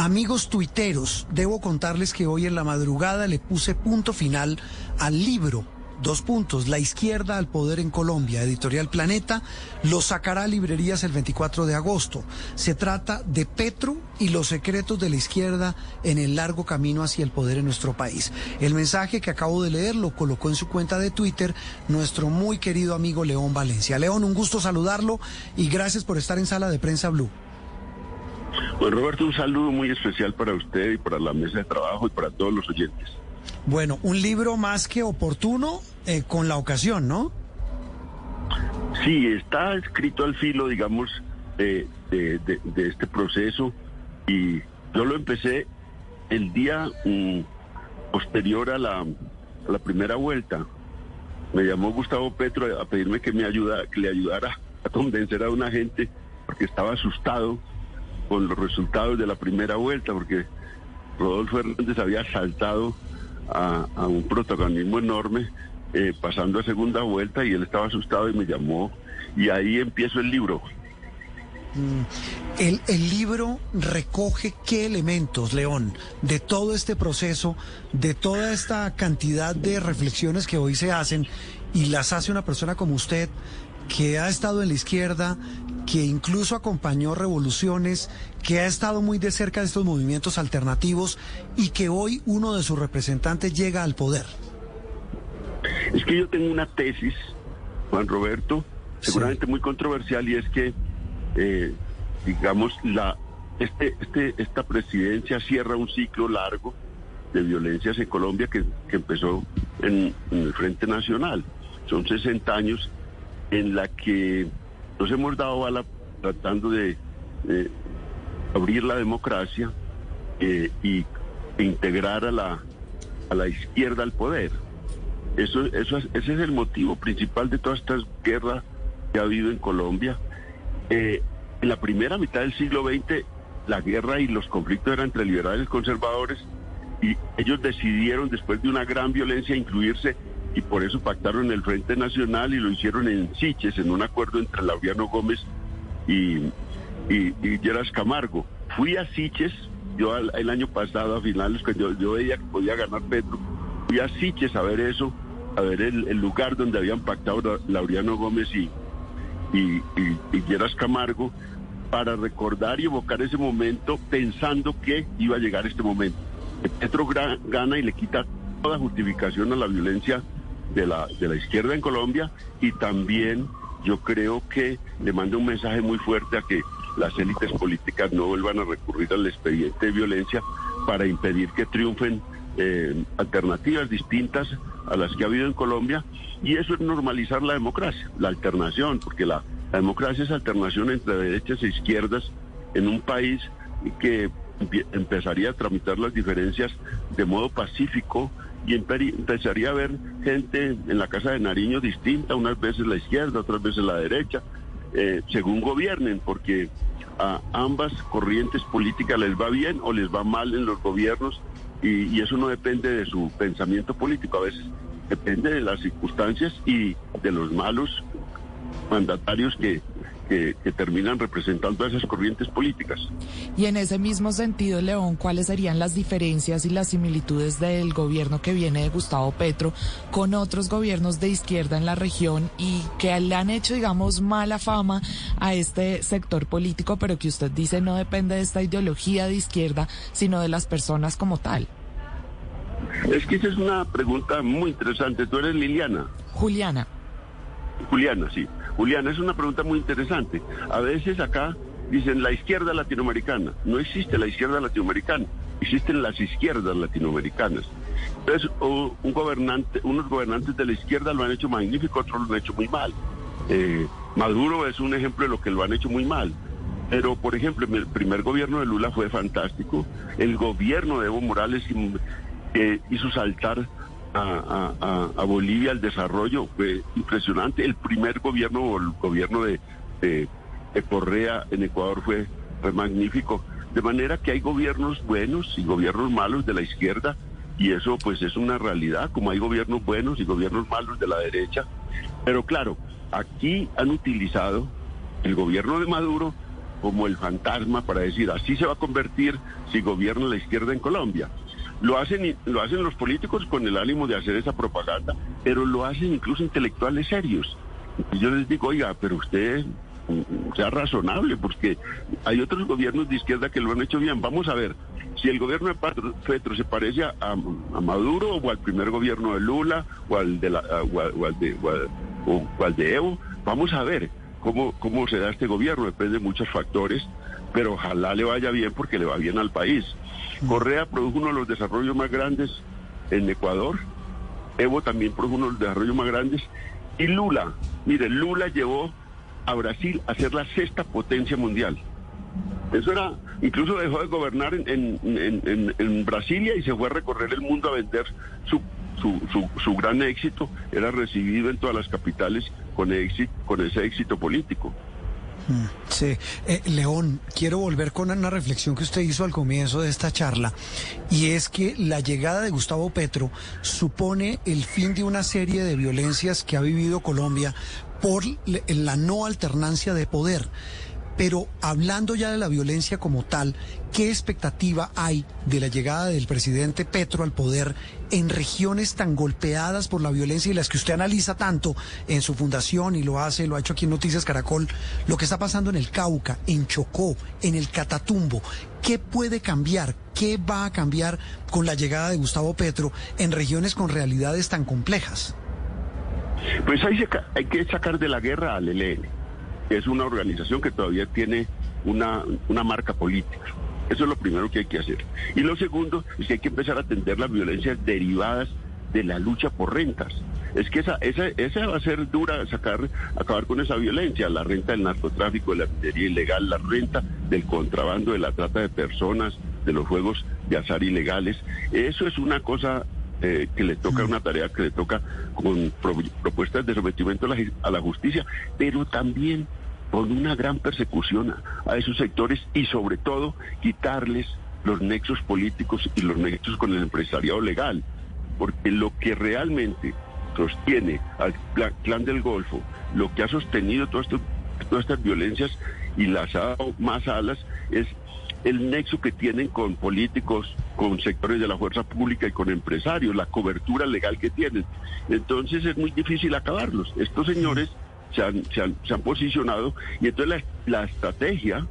Amigos tuiteros, debo contarles que hoy en la madrugada le puse punto final al libro, La izquierda al poder en Colombia, editorial Planeta, lo sacará a librerías el 24 de agosto. Se trata de Petro y los secretos de la izquierda en el largo camino hacia el poder en nuestro país. El mensaje que acabo de leer lo colocó en su cuenta de Twitter nuestro muy querido amigo León Valencia. León, un gusto saludarlo y gracias por estar en Sala de Prensa Blue. Bueno, Roberto, un saludo muy especial para usted y para la mesa de trabajo y para todos los oyentes. Bueno, un libro más que oportuno con la ocasión, ¿no? Sí, está escrito al filo, digamos, de este proceso, y yo lo empecé el día posterior a la primera vuelta. Me llamó Gustavo Petro a pedirme que le ayudara a convencer a una gente porque estaba asustado con los resultados de la primera vuelta, porque Rodolfo Hernández había saltado a un protagonismo enorme, pasando a segunda vuelta, y él estaba asustado y me llamó, y ahí empiezo el libro. El libro recoge qué elementos, León, de todo este proceso, de toda esta cantidad de reflexiones que hoy se hacen, y las hace una persona como usted, que ha estado en la izquierda, que incluso acompañó revoluciones, que ha estado muy de cerca de estos movimientos alternativos y que hoy uno de sus representantes llega al poder. Es que yo tengo una tesis, Juan Roberto, seguramente muy controversial, y es que, digamos, esta presidencia cierra un ciclo largo de violencias en Colombia que empezó en el Frente Nacional. Son 60 años en la que nos hemos dado bala tratando de abrir la democracia y integrar a la izquierda al poder. Ese es el motivo principal de todas estas guerras que ha habido en Colombia. En la primera mitad del siglo XX, la guerra y los conflictos eran entre liberales y conservadores, y ellos decidieron, después de una gran violencia, incluirse, y por eso pactaron el Frente Nacional y lo hicieron en Siches, en un acuerdo entre Laureano Gómez y Lleras Camargo. Fui a Siches, yo el año pasado a finales, cuando yo veía que podía ganar Petro, fui a Siches a ver eso, a ver el lugar donde habían pactado Laureano Gómez y Lleras Camargo, para recordar y evocar ese momento, pensando que iba a llegar este momento. Petro gana y le quita toda justificación a la violencia de la izquierda en Colombia, y también yo creo que le manda un mensaje muy fuerte a que las élites políticas no vuelvan a recurrir al expediente de violencia para impedir que triunfen alternativas distintas a las que ha habido en Colombia, y eso es normalizar la democracia, la alternación, porque la democracia es alternación entre derechas e izquierdas en un país que empezaría a tramitar las diferencias de modo pacífico, y empezaría a haber gente en la Casa de Nariño distinta, unas veces la izquierda, otras veces la derecha, según gobiernen, porque a ambas corrientes políticas les va bien o les va mal en los gobiernos, y eso no depende de su pensamiento político, a veces depende de las circunstancias y de los malos mandatarios que terminan representando a esas corrientes políticas. Y en ese mismo sentido, León, ¿cuáles serían las diferencias y las similitudes del gobierno que viene de Gustavo Petro con otros gobiernos de izquierda en la región y que le han hecho, digamos, mala fama a este sector político, pero que usted dice no depende de esta ideología de izquierda, sino de las personas como tal? Es que esa es una pregunta muy interesante. ¿Tú eres Liliana? Juliana, sí. Juliana, es una pregunta muy interesante. A veces acá dicen la izquierda latinoamericana. No existe la izquierda latinoamericana, existen las izquierdas latinoamericanas. Entonces, unos gobernantes de la izquierda lo han hecho magnífico, otros lo han hecho muy mal. Maduro es un ejemplo de lo que lo han hecho muy mal. Pero, por ejemplo, el primer gobierno de Lula fue fantástico. El gobierno de Evo Morales hizo saltar a Bolivia al desarrollo, fue impresionante. El primer gobierno de Correa en Ecuador fue magnífico. De manera que hay gobiernos buenos y gobiernos malos de la izquierda, y eso pues es una realidad, como hay gobiernos buenos y gobiernos malos de la derecha. Pero claro, aquí han utilizado el gobierno de Maduro como el fantasma para decir, así se va a convertir si gobierna la izquierda en Colombia. Lo hacen los políticos con el ánimo de hacer esa propaganda, pero lo hacen incluso intelectuales serios. Y yo les digo, oiga, pero usted sea razonable, porque hay otros gobiernos de izquierda que lo han hecho bien. Vamos a ver, si el gobierno de Petro se parece a Maduro o al primer gobierno de Lula o al de Evo, vamos a ver cómo se da este gobierno, depende de muchos factores, pero ojalá le vaya bien porque le va bien al país. Correa produjo uno de los desarrollos más grandes en Ecuador, Evo también produjo uno de los desarrollos más grandes, y Lula, mire, Lula llevó a Brasil a ser la 6ª potencia mundial. Eso era, incluso dejó de gobernar en Brasilia y se fue a recorrer el mundo a vender su gran éxito, era recibido en todas las capitales con ese éxito político. Sí, León, quiero volver con una reflexión que usted hizo al comienzo de esta charla, y es que la llegada de Gustavo Petro supone el fin de una serie de violencias que ha vivido Colombia por la no alternancia de poder. Pero hablando ya de la violencia como tal, ¿qué expectativa hay de la llegada del presidente Petro al poder en regiones tan golpeadas por la violencia y las que usted analiza tanto en su fundación y lo ha hecho aquí en Noticias Caracol, lo que está pasando en el Cauca, en Chocó, en el Catatumbo? ¿Qué puede cambiar? ¿Qué va a cambiar con la llegada de Gustavo Petro en regiones con realidades tan complejas? Pues hay que sacar de la guerra al ELN. Es una organización que todavía tiene una marca política. Eso es lo primero que hay que hacer. Y lo segundo es que hay que empezar a atender las violencias derivadas de la lucha por rentas. Es que esa va a ser dura, acabar con esa violencia, la renta del narcotráfico, de la minería ilegal, la renta del contrabando, de la trata de personas, de los juegos de azar ilegales. Eso es una cosa que le toca, una tarea que le toca con propuestas de sometimiento a la justicia, pero también con una gran persecución a esos sectores y sobre todo quitarles los nexos políticos y los nexos con el empresariado legal, porque lo que realmente sostiene al Clan del Golfo, lo que ha sostenido todas estas violencias y las ha dado más alas, es el nexo que tienen con políticos, con sectores de la fuerza pública y con empresarios, la cobertura legal que tienen. Entonces es muy difícil acabarlos. Estos señores se han posicionado y entonces la estrategia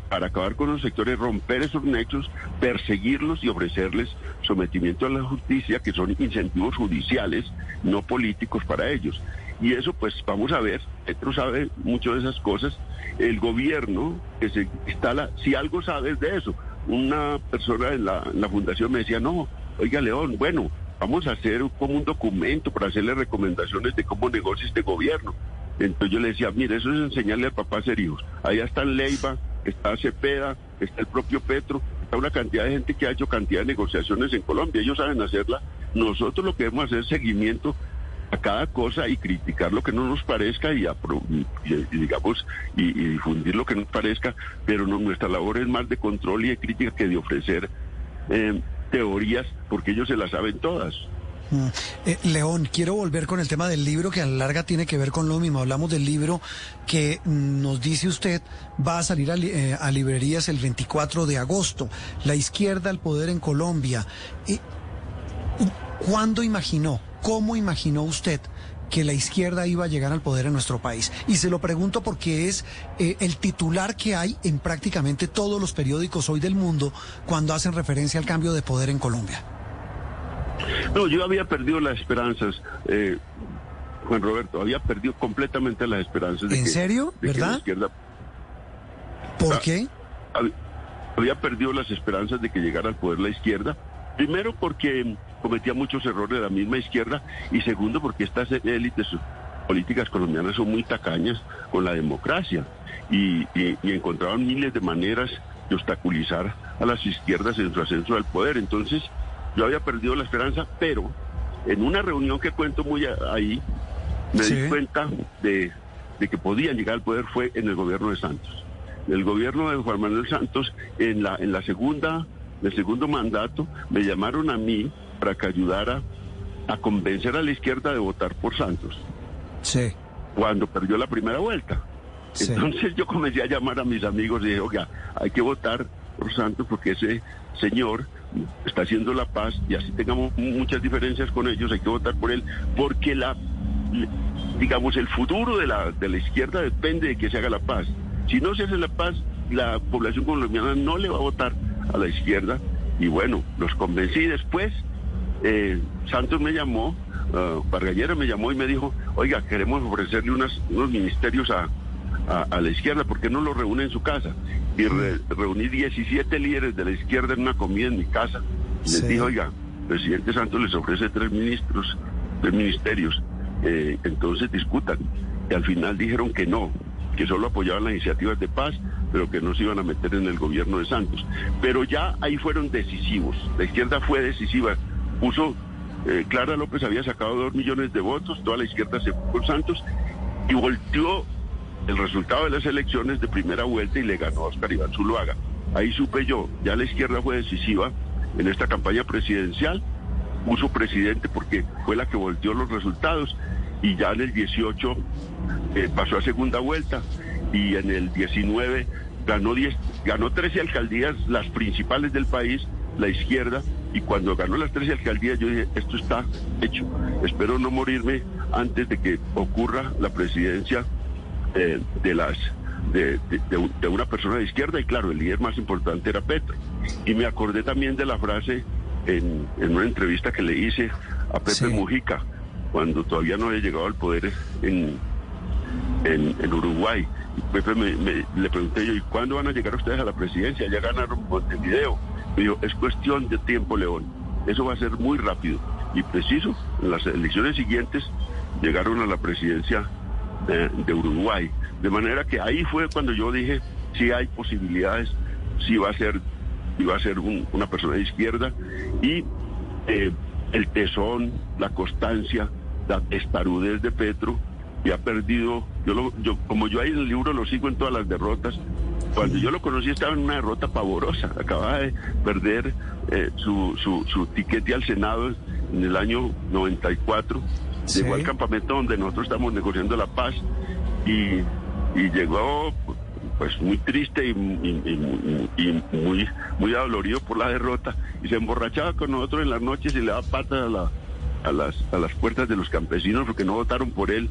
para acabar con los sectores, romper esos nexos, perseguirlos y ofrecerles sometimiento a la justicia, que son incentivos judiciales, no políticos para ellos. Y eso pues vamos a ver, Petro sabe mucho de esas cosas, el gobierno que se instala, si algo sabe de eso. Una persona en la fundación me decía, no, oiga León, bueno, vamos a hacer como un documento para hacerle recomendaciones de cómo negocia este gobierno. Entonces yo le decía, mire, eso es enseñarle al papá a ser hijos. Allá está Leiva, está Cepeda, está el propio Petro, está una cantidad de gente que ha hecho cantidad de negociaciones en Colombia, ellos saben hacerla. Nosotros lo que debemos hacer es seguimiento a cada cosa y criticar lo que no nos parezca y difundir lo que nos parezca, pero nuestra labor es más de control y de crítica que de ofrecer teorías, porque ellos se las saben todas. León, quiero volver con el tema del libro, que a la larga tiene que ver con lo mismo. Hablamos del libro que nos dice usted va a salir a librerías el 24 de agosto, La izquierda al poder en Colombia. ¿Cuándo imaginó, cómo imaginó usted que la izquierda iba a llegar al poder en nuestro país? Y se lo pregunto porque es el titular que hay en prácticamente todos los periódicos hoy del mundo cuando hacen referencia al cambio de poder en Colombia. No, yo había perdido las esperanzas, Juan Roberto, había perdido completamente las esperanzas. ¿En serio? ¿Verdad? ¿Por qué? Había perdido las esperanzas de que llegara al poder la izquierda, primero porque cometía muchos errores de la misma izquierda, y segundo porque estas élites políticas colombianas son muy tacañas con la democracia y encontraban miles de maneras de obstaculizar a las izquierdas en su ascenso al poder. Entonces yo había perdido la esperanza, pero en una reunión que cuento muy ahí, me di cuenta de que podían llegar al poder. Fue en el gobierno de Santos. El gobierno de Juan Manuel Santos, en el segundo mandato, me llamaron a mí para que ayudara a convencer a la izquierda de votar por Santos. Sí. Cuando perdió la primera vuelta. Sí. Entonces yo comencé a llamar a mis amigos y dije, oiga, hay que votar por Santos porque ese señor está haciendo la paz y así tengamos muchas diferencias con ellos, hay que votar por él porque digamos, el futuro de la izquierda depende de que se haga la paz. Si no se hace la paz, la población colombiana no le va a votar a la izquierda. Y bueno, los convencí. Después, Santos me llamó, Bargallera me llamó y me dijo, oiga, queremos ofrecerle unos ministerios a la izquierda, ¿por qué no lo reúne en su casa? Y reuní 17 líderes de la izquierda en una comida en mi casa. Y les dije, oiga, el presidente Santos les ofrece 3 ministerios. Entonces discutan. Y al final dijeron que no, que solo apoyaban las iniciativas de paz, pero que no se iban a meter en el gobierno de Santos. Pero ya ahí fueron decisivos. La izquierda fue decisiva. Clara López había sacado 2 millones de votos, toda la izquierda se fue por Santos y volteó el resultado de las elecciones de primera vuelta y le ganó a Oscar Iván Zuluaga. Ahí supe yo, ya la izquierda fue decisiva en esta campaña presidencial, puso presidente porque fue la que volteó los resultados y ya en el 18 pasó a segunda vuelta y en el 19 ganó 13 alcaldías, las principales del país, la izquierda, y cuando ganó las 13 alcaldías yo dije, esto está hecho, espero no morirme antes de que ocurra la presidencia de una persona de izquierda, y claro, el líder más importante era Petro. Y me acordé también de la frase en una entrevista que le hice a Pepe Mujica, cuando todavía no había llegado al poder en Uruguay. Y Pepe le pregunté yo, ¿y cuándo van a llegar ustedes a la presidencia? Ya ganaron Montevideo. Me dijo, es cuestión de tiempo, León. Eso va a ser muy rápido. Y preciso, en las elecciones siguientes llegaron a la presidencia de Uruguay. De manera que ahí fue cuando yo dije, sí hay posibilidades, sí va a ser una persona de izquierda, y el tesón, la constancia, la testarudez de Petro, y ha perdido, como yo ahí en el libro lo sigo en todas las derrotas. Cuando yo lo conocí estaba en una derrota pavorosa, acababa de perder su tiquete al Senado en el año 94, llegó al campamento donde nosotros estamos negociando la paz y llegó pues muy triste y muy adolorido por la derrota, y se emborrachaba con nosotros en las noches y le daba patas a las puertas de los campesinos porque no votaron por él,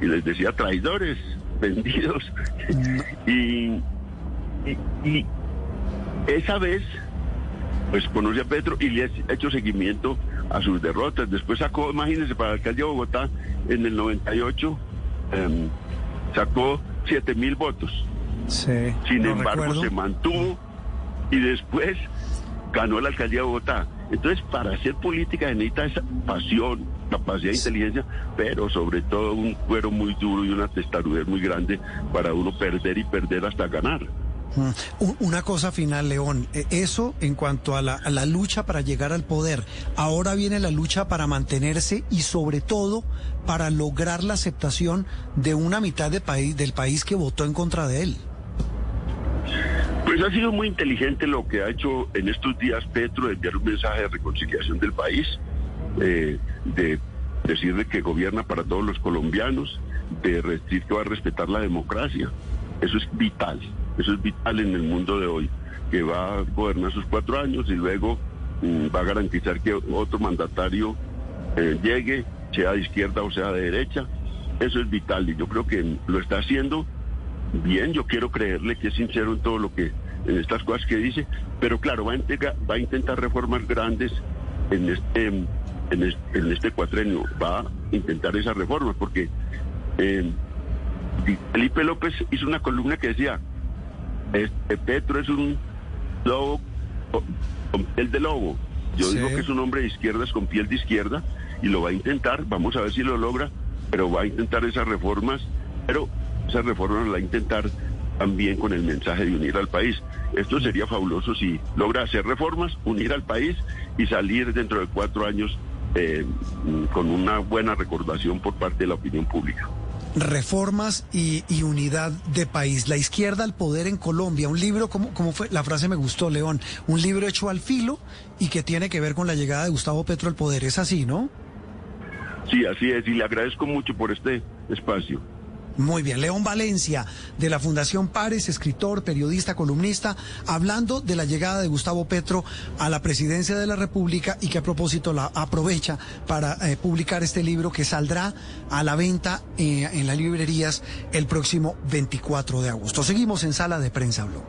y les decía traidores, vendidos. Y esa vez pues conocí a Petro y le he hecho seguimiento a sus derrotas. Después sacó, imagínense, para el alcalde de Bogotá en el 98 sacó 7,000 votos. Sí, sin embargo, se mantuvo y después ganó la alcaldía de Bogotá. Entonces, para hacer política se necesita esa pasión, capacidad de inteligencia, pero sobre todo un cuero muy duro y una testarudez muy grande para uno perder y perder hasta ganar. Una cosa final, León, eso en cuanto a la lucha para llegar al poder. Ahora viene la lucha para mantenerse y sobre todo para lograr la aceptación de una mitad del país que votó en contra de él. Pues ha sido muy inteligente lo que ha hecho en estos días Petro, de enviar un mensaje de reconciliación del país, de decirle que gobierna para todos los colombianos, de decir que va a respetar la democracia. Eso es vital en el mundo de hoy, que va a gobernar sus 4 años y luego va a garantizar que otro mandatario llegue, sea de izquierda o sea de derecha. Eso es vital y yo creo que lo está haciendo bien. Yo quiero creerle que es sincero en todo en estas cosas que dice, pero claro, va a intentar reformas grandes en este cuatrenio, va a intentar esas reformas porque Felipe López hizo una columna que decía, Petro es un lobo con piel de lobo. Yo digo que es un hombre de izquierdas con piel de izquierda y lo va a intentar, vamos a ver si lo logra, pero va a intentar esas reformas, pero esas reformas las va a intentar también con el mensaje de unir al país. Esto sería fabuloso si logra hacer reformas, unir al país y salir dentro de 4 años con una buena recordación por parte de la opinión pública. Reformas y unidad de país. La izquierda al poder en Colombia. Un libro, ¿cómo fue? La frase me gustó, León. Un libro hecho al filo y que tiene que ver con la llegada de Gustavo Petro al poder. Es así, ¿no? Sí, así es. Y le agradezco mucho por este espacio. Muy bien, León Valencia, de la Fundación Pares, escritor, periodista, columnista, hablando de la llegada de Gustavo Petro a la presidencia de la República y que a propósito la aprovecha para publicar este libro que saldrá a la venta en las librerías el próximo 24 de agosto. Seguimos en Sala de Prensa Blue.